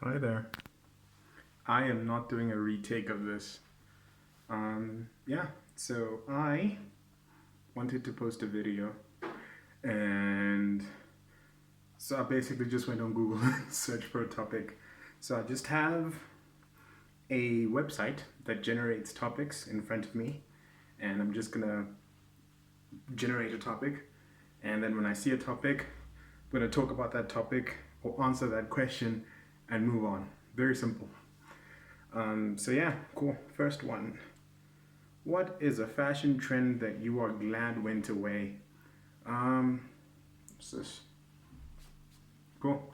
Hi there. I am not doing a retake of this. Yeah, so I wanted to post a video, and so I basically just went on Google and searched for a topic. So I just have a website that generates topics in front of me, and I'm just gonna generate a topic, and then when I see a topic, I'm gonna talk about that topic or answer that question and move on. Very simple. So yeah, cool. First one. What is a fashion trend that you are glad went away? What's this? Cool.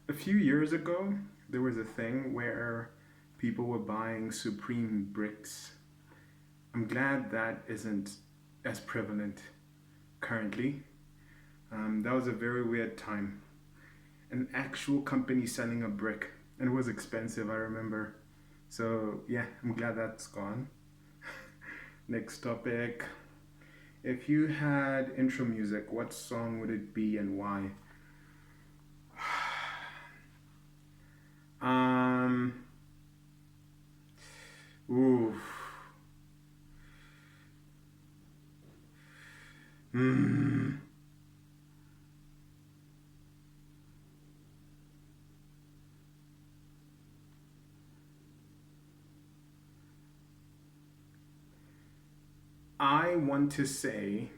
A few years ago, there was a thing where people were buying Supreme bricks. I'm glad that isn't as prevalent currently. That was a very weird time. An actual company selling a brick, and it was expensive, I remember. So yeah, I'm glad that's gone. Next topic. If you had intro music, what song would it be and why? Um, ooh. Mm. I want to say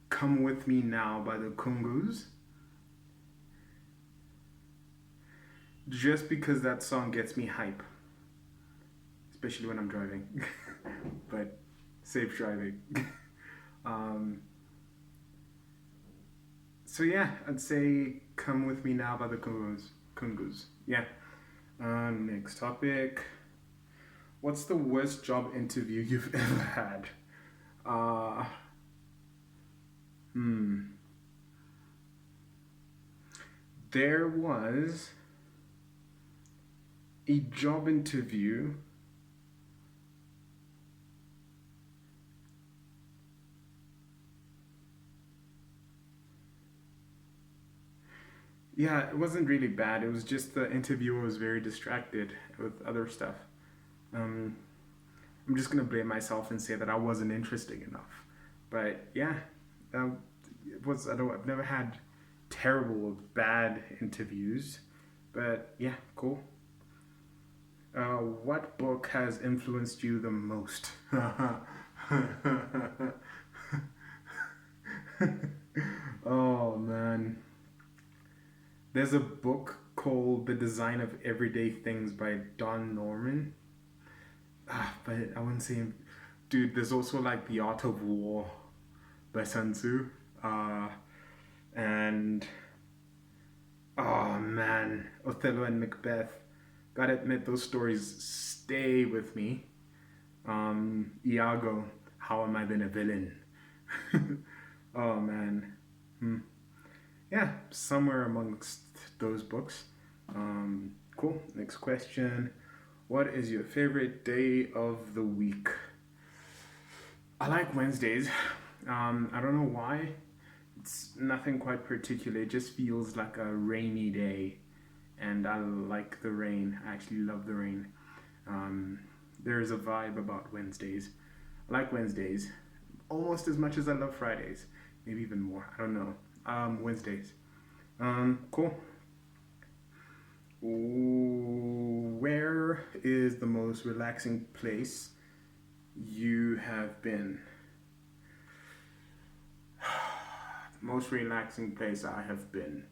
Come With Me Now by the Kungus, just because that song gets me hype, especially when I'm driving. But safe driving. um, so yeah, I'd say Come With Me Now by the Kungus. Kungus. Yeah. Next topic. What's the worst job interview you've ever had? Uh, hmm. There was a job interview. Yeah, it wasn't really bad. It was just the interviewer was very distracted with other stuff. Um, I'm just gonna blame myself and say that I wasn't interesting enough. But yeah, um, it was. I don't. I've never had terrible or bad interviews. But yeah, cool. What book has influenced you the most? Oh man. There's a book called The Design of Everyday Things by Don Norman. But I wouldn't say him. Dude, there's also like The Art of War by Sun Tzu. Uh, and oh man, Othello and Macbeth. Gotta admit, those stories stay with me. Iago, How Am I Been a Villain? Oh man. Hmm. Yeah, somewhere amongst those books. Cool. Next question. What is your favorite day of the week? I like Wednesdays. I don't know why. It's nothing quite particular. It just feels like a rainy day, and I like the rain. I actually love the rain. Um, there's a vibe about Wednesdays. I like Wednesdays almost as much as I love Fridays, maybe even more. I don't know. Wednesdays. Cool. Where is the most relaxing place you have been? Most relaxing place I have been.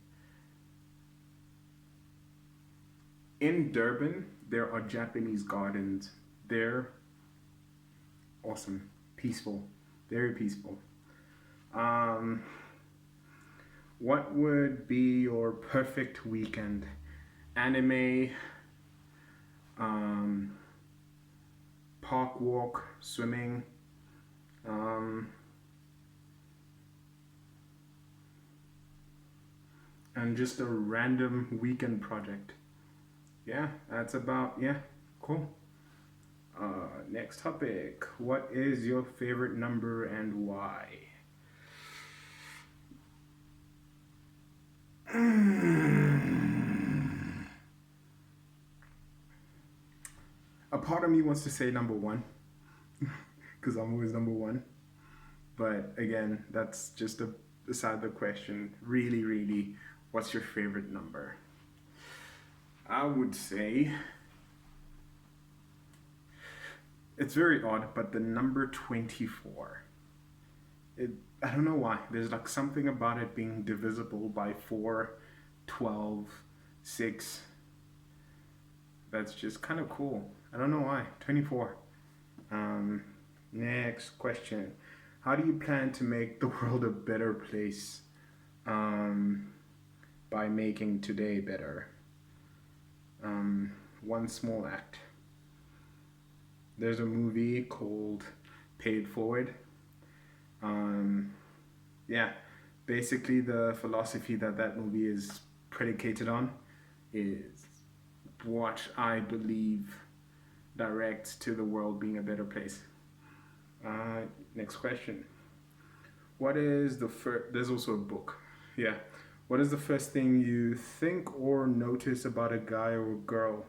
In Durban, there are Japanese gardens. They're awesome, peaceful, very peaceful. Um, what would be your perfect weekend? Anime, um, park walk, swimming, um, and just a random weekend project. Yeah, that's about, yeah, cool. Next topic. What is your favorite number and why? part of me wants to say number one, because I'm always number one. But again, that's just beside the question. Really, really, what's your favorite number? I would say it's very odd, but the number 24. I don't know why. There's like something about it being divisible by 4, 12, 6. That's just kind of cool. I don't know why. 24. Next question. How do you plan to make the world a better place by making today better? One small act. There's a movie called Pay It Forward. Yeah, basically the philosophy that movie is predicated on is what I believe directs to the world being a better place. Next question. What is the first? There's also a book. Yeah. What is the first thing you think or notice about a guy or a girl?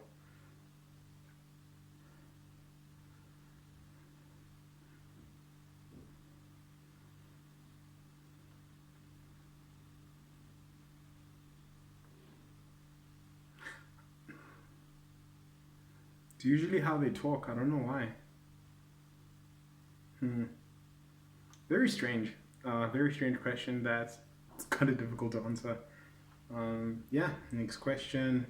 It's usually how they talk. I don't know why. Very strange. Very strange question that's kind of difficult to answer. Yeah, next question.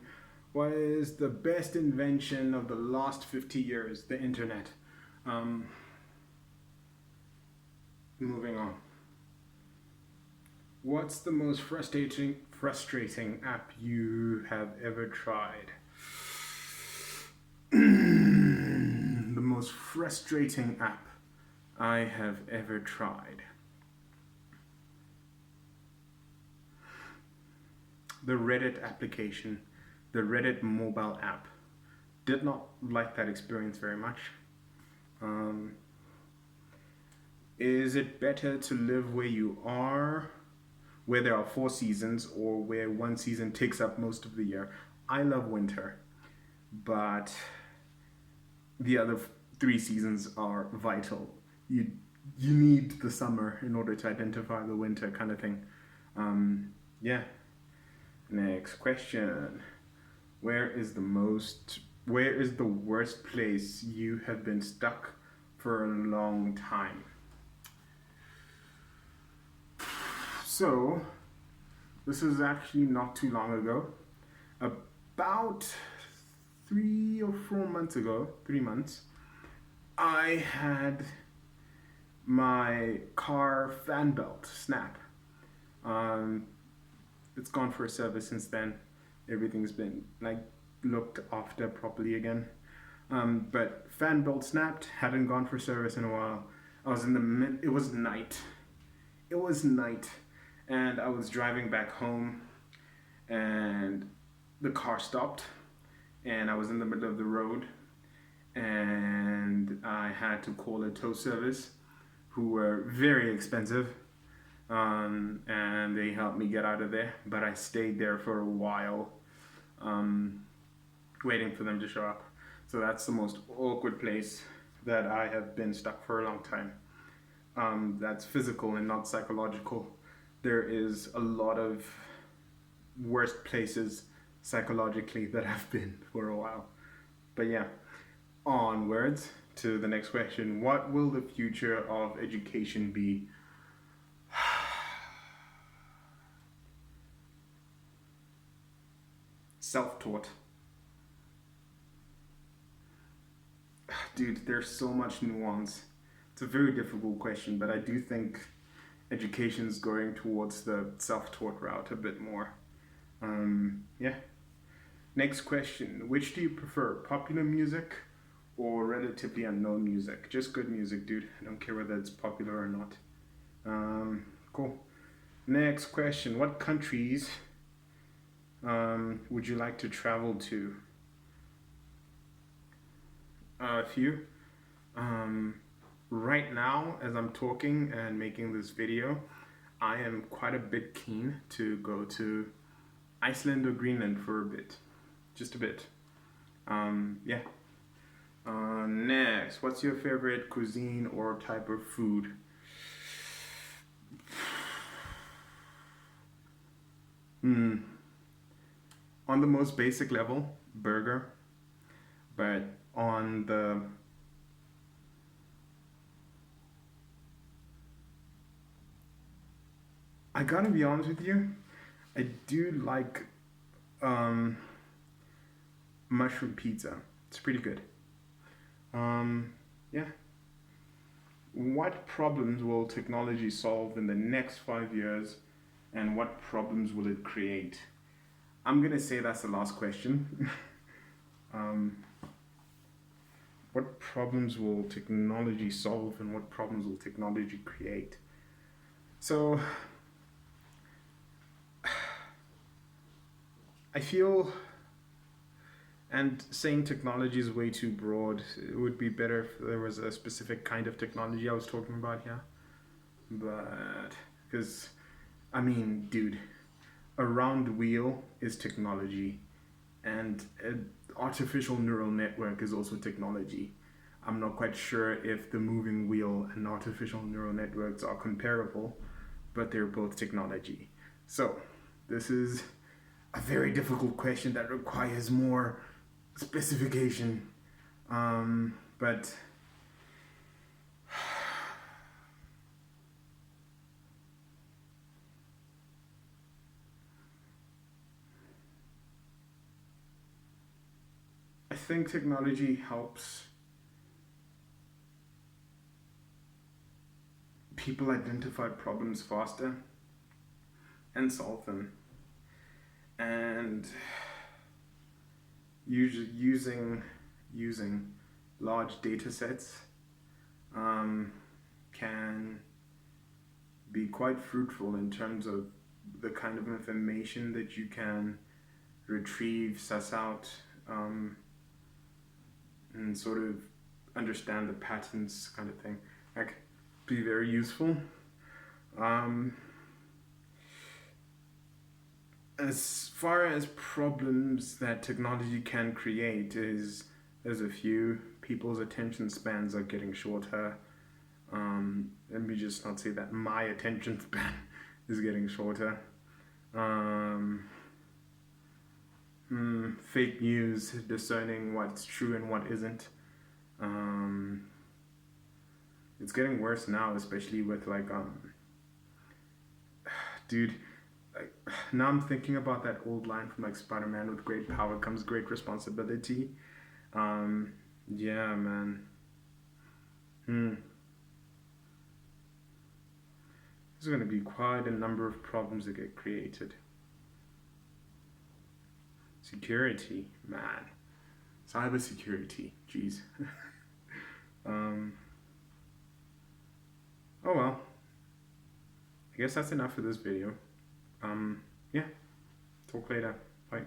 What is the best invention of the last 50 years? The internet. Moving on. What's the most frustrating app you have ever tried? The most frustrating app I have ever tried. The Reddit application, the Reddit mobile app. Did not like that experience very much. Is it better to live where you are, where there are 4 seasons, or where one season takes up most of the year? I love winter, but the other 3 seasons are vital. You need the summer in order to identify the winter kind of thing. Yeah. Next question. Where is the worst place you have been stuck for a long time? So, this is actually not too long ago. About 3 or 4 months ago, 3 months, I had my car fan belt snap. It's gone for a service since then. Everything's been looked after properly again. But fan belt snapped, hadn't gone for service in a while. I was it was night. And I was driving back home and the car stopped and I was in the middle of the road and I had to call a tow service who were very expensive. And they helped me get out of there, but I stayed there for a while, waiting for them to show up. So that's the most awkward place that I have been stuck for a long time. That's physical and not psychological. There is a lot of worst places psychologically that I've been for a while. But yeah, onwards to the next question. What will the future of education be? Self-taught. Dude, there's so much nuance. It's a very difficult question, but I do think education's going towards the self-taught route a bit more. Yeah. Next question. Which do you prefer, popular music or relatively unknown music? Just good music, dude. I don't care whether it's popular or not. Cool. Next question. What countries would you like to travel to? A few. Right now, as I'm talking and making this video, I am quite a bit keen to go to Iceland or Greenland for a bit. Just a bit. Yeah. Next, what's your favorite cuisine or type of food? Hmm. On the most basic level, burger. But on the I gotta be honest with you, I do like um, mushroom pizza. It's pretty good. Yeah. What problems will technology solve in the next 5 years, and what problems will it create? I'm gonna say that's the last question. um, what problems will technology solve, and what problems will technology create? So, I feel, and saying technology is way too broad. It would be better if there was a specific kind of technology I was talking about here. But, because, I mean, dude, a round wheel is technology, and an artificial neural network is also technology. I'm not quite sure if the moving wheel and artificial neural networks are comparable, but they're both technology. So, this is a very difficult question that requires more specification. But I think technology helps people identify problems faster and solve them. And using large data sets um, can be quite fruitful in terms of the kind of information that you can retrieve, suss out, and sort of understand the patterns, kind of thing. Like, be very useful. Um, as far as problems that technology can create, there's a few. People's attention spans are getting shorter. Let me just not say that my attention span is getting shorter. Fake news, discerning what's true and what isn't. It's getting worse now, especially with like, dude, like, now I'm thinking about that old line from like Spider-Man: with great power comes great responsibility. Yeah, man. There's going to be quite a number of problems that get created. Security, man. Cybersecurity, jeez. um, oh well. I guess that's enough for this video. Yeah, talk later. Bye.